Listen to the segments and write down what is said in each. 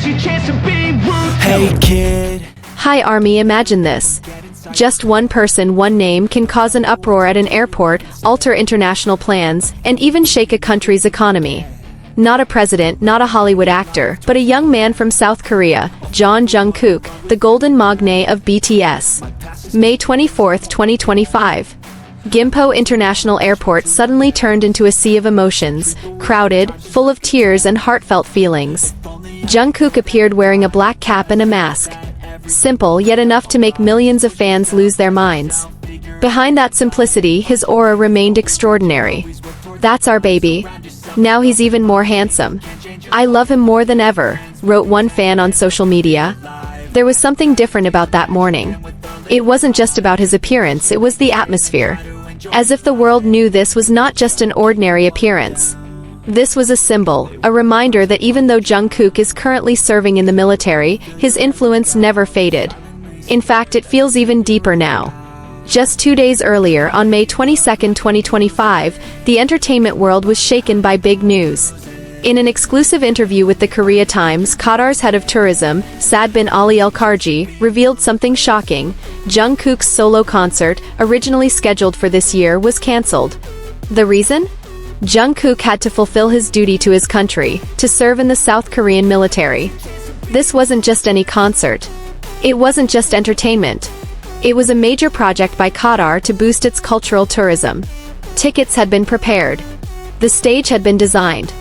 Hey kid. Hi Army, imagine this. Just one person, one name can cause an uproar at an airport, alter international plans, and even shake a country's economy. Not a president, not a Hollywood actor, but a young man from South Korea, Jungkook, the golden magne of BTS. May 24, 2025. Gimpo International Airport suddenly turned into a sea of emotions, crowded, full of tears and heartfelt feelings. Jungkook appeared wearing a black cap and a mask. Simple, yet enough to make millions of fans lose their minds. Behind that simplicity, his aura remained extraordinary. "That's our baby. Now he's even more handsome. I love him more than ever," wrote one fan on social media. There was something different about that morning. It wasn't just about his appearance, it was the atmosphere. As if the world knew this was not just an ordinary appearance. This was a symbol, a reminder that even though Jungkook is currently serving in the military, his influence never faded. In fact, it feels even deeper now. Just 2 days earlier, on May 22, 2025, the entertainment world was shaken by big news. In an exclusive interview with the Korea Times, Qatar's head of tourism, Saad bin Ali Al Kharji, revealed something shocking. Jungkook's solo concert, originally scheduled for this year, was cancelled. The reason? Jungkook had to fulfill his duty to his country, to serve in the South Korean military. This wasn't just any concert. It wasn't just entertainment. It was a major project by Qatar to boost its cultural tourism. Tickets had been prepared. The stage had been designed.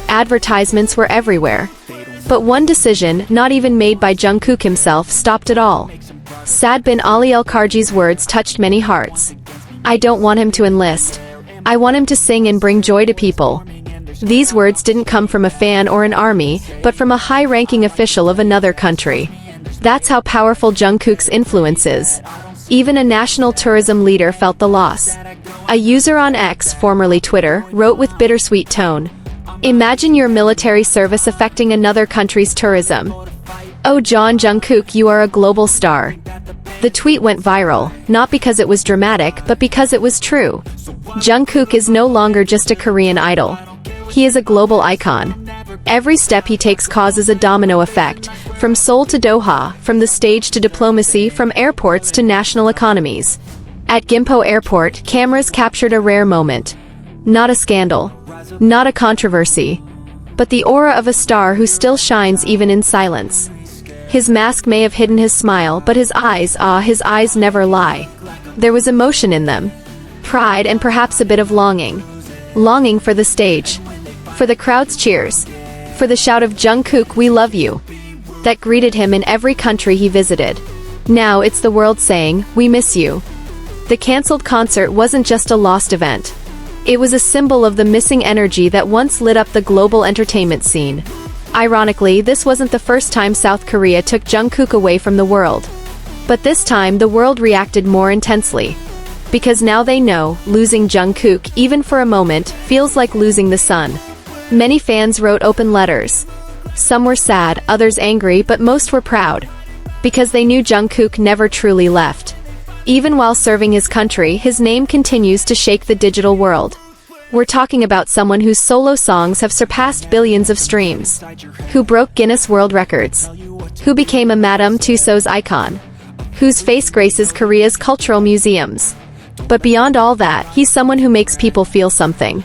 Advertisements were everywhere. But one decision, not even made by Jungkook himself, stopped it all. Saad bin Ali Al Kharji's words touched many hearts. "I don't want him to enlist. I want him to sing and bring joy to people." These words didn't come from a fan or an army, but from a high-ranking official of another country. That's how powerful Jungkook's influence is. Even a national tourism leader felt the loss. A user on X, formerly Twitter, wrote with bittersweet tone, "Imagine your military service affecting another country's tourism. Oh Jungkook, you are a global star." The tweet went viral, not because it was dramatic, but because it was true. Jungkook is no longer just a Korean idol. He is a global icon. Every step he takes causes a domino effect, from Seoul to Doha, from the stage to diplomacy, from airports to national economies. At Gimpo Airport, cameras captured a rare moment. Not a scandal. Not a controversy. But the aura of a star who still shines even in silence. His mask may have hidden his smile, but his eyes never lie. There was emotion in them. Pride and perhaps a bit of longing. Longing for the stage. For the crowd's cheers. For the shout of "Jungkook, we love you," that greeted him in every country he visited. Now it's the world saying, "We miss you." The cancelled concert wasn't just a lost event. It was a symbol of the missing energy that once lit up the global entertainment scene. Ironically, this wasn't the first time South Korea took Jungkook away from the world. But this time, the world reacted more intensely. Because now they know, losing Jungkook, even for a moment, feels like losing the sun. Many fans wrote open letters. Some were sad, others angry, but most were proud. Because they knew Jungkook never truly left. Even while serving his country, his name continues to shake the digital world. We're talking about someone whose solo songs have surpassed billions of streams. Who broke Guinness World Records. Who became a Madame Tussauds icon. Whose face graces Korea's cultural museums. But beyond all that, he's someone who makes people feel something.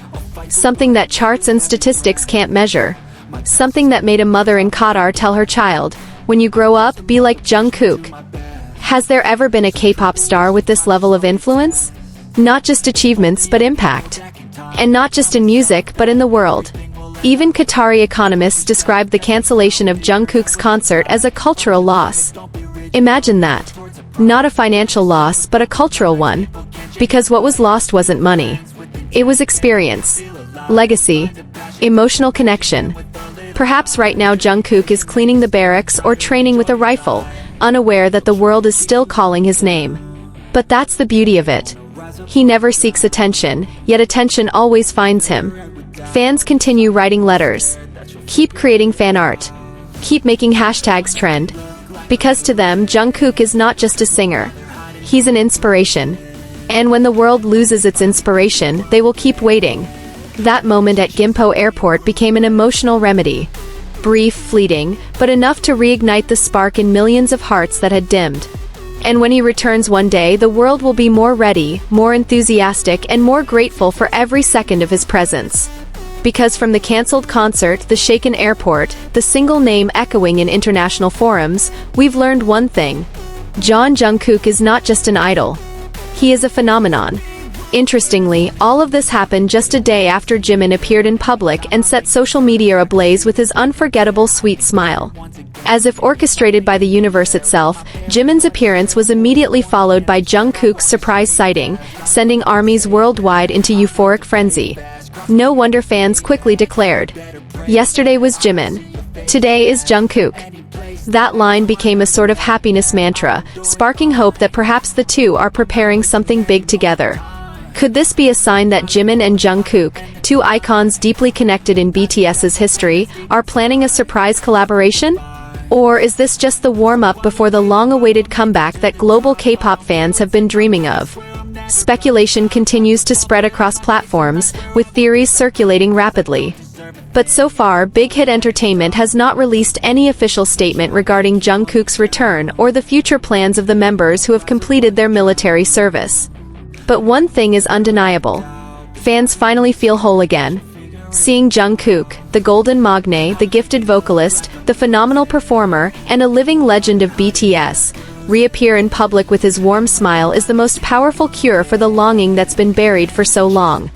Something that charts and statistics can't measure. Something that made a mother in Qatar tell her child, "When you grow up, be like Jungkook." Has there ever been a K-pop star with this level of influence? Not just achievements, but impact. And not just in music, but in the world. Even Qatari economists describe the cancellation of Jungkook's concert as a cultural loss. Imagine that. Not a financial loss, but a cultural one. Because what was lost wasn't money. It was experience, legacy, emotional connection. Perhaps right now Jungkook is cleaning the barracks or training with a rifle, unaware that the world is still calling his name. But that's the beauty of it. He never seeks attention, yet attention always finds him. Fans continue writing letters. Keep creating fan art. Keep making hashtags trend. Because to them, Jungkook is not just a singer. He's an inspiration. And when the world loses its inspiration, they will keep waiting. That moment at Gimpo Airport became an emotional remedy. Brief, fleeting, but enough to reignite the spark in millions of hearts that had dimmed. And when he returns one day, the world will be more ready, more enthusiastic, and more grateful for every second of his presence. Because from the cancelled concert, the shaken airport, the single name echoing in international forums, we've learned one thing. Jungkook is not just an idol. He is a phenomenon. Interestingly, all of this happened just a day after Jimin appeared in public and set social media ablaze with his unforgettable sweet smile. As if orchestrated by the universe itself, Jimin's appearance was immediately followed by Jungkook's surprise sighting, sending armies worldwide into euphoric frenzy. No wonder fans quickly declared, "Yesterday was Jimin. Today is Jungkook." That line became a sort of happiness mantra, sparking hope that perhaps the two are preparing something big together. Could this be a sign that Jimin and Jungkook, two icons deeply connected in BTS's history, are planning a surprise collaboration? Or is this just the warm-up before the long-awaited comeback that global K-pop fans have been dreaming of? Speculation continues to spread across platforms, with theories circulating rapidly. But so far, Big Hit Entertainment has not released any official statement regarding Jungkook's return or the future plans of the members who have completed their military service. But one thing is undeniable. Fans finally feel whole again. Seeing Jungkook, the golden magne, the gifted vocalist, the phenomenal performer, and a living legend of BTS, reappear in public with his warm smile is the most powerful cure for the longing that's been buried for so long.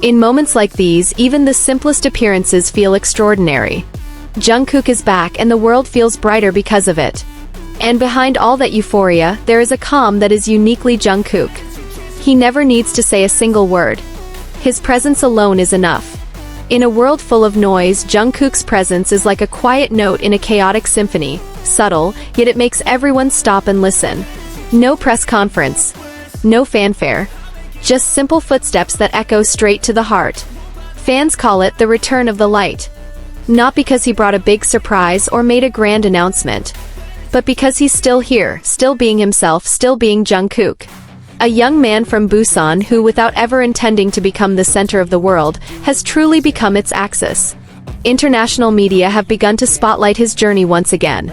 In moments like these, even the simplest appearances feel extraordinary. Jungkook is back and the world feels brighter because of it. And behind all that euphoria, there is a calm that is uniquely Jungkook. He never needs to say a single word. His presence alone is enough. In a world full of noise, Jungkook's presence is like a quiet note in a chaotic symphony, subtle, yet it makes everyone stop and listen. No press conference. No fanfare. Just simple footsteps that echo straight to the heart. Fans call it the return of the light. Not because he brought a big surprise or made a grand announcement, but because he's still here, still being himself, still being Jungkook. A young man from Busan who, without ever intending to become the center of the world, has truly become its axis. International media have begun to spotlight his journey once again.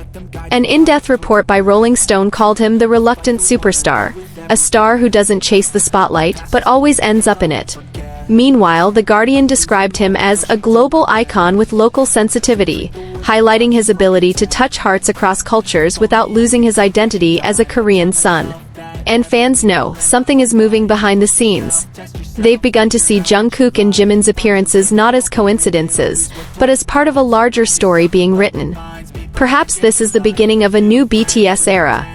An in-depth report by Rolling Stone called him the reluctant superstar, a star who doesn't chase the spotlight, but always ends up in it. Meanwhile, The Guardian described him as a global icon with local sensitivity, highlighting his ability to touch hearts across cultures without losing his identity as a Korean son. And fans know, something is moving behind the scenes. They've begun to see Jungkook and Jimin's appearances not as coincidences, but as part of a larger story being written. Perhaps this is the beginning of a new BTS era.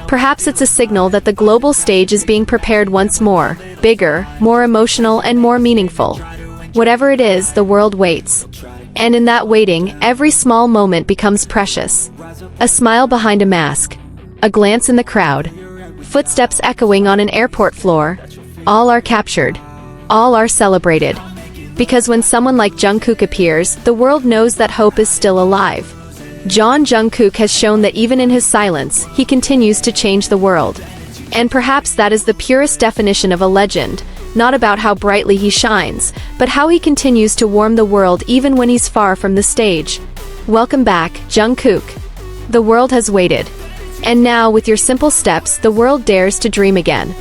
Perhaps it's a signal that the global stage is being prepared once more, bigger, more emotional, and more meaningful. Whatever it is, the world waits. And in that waiting, every small moment becomes precious. A smile behind a mask. A glance in the crowd. Footsteps echoing on an airport floor. All are captured. All are celebrated. Because when someone like Jungkook appears, the world knows that hope is still alive. Jungkook has shown that even in his silence, he continues to change the world. And perhaps that is the purest definition of a legend, not about how brightly he shines, but how he continues to warm the world even when he's far from the stage. Welcome back, Jungkook. The world has waited. And now, with your simple steps, the world dares to dream again.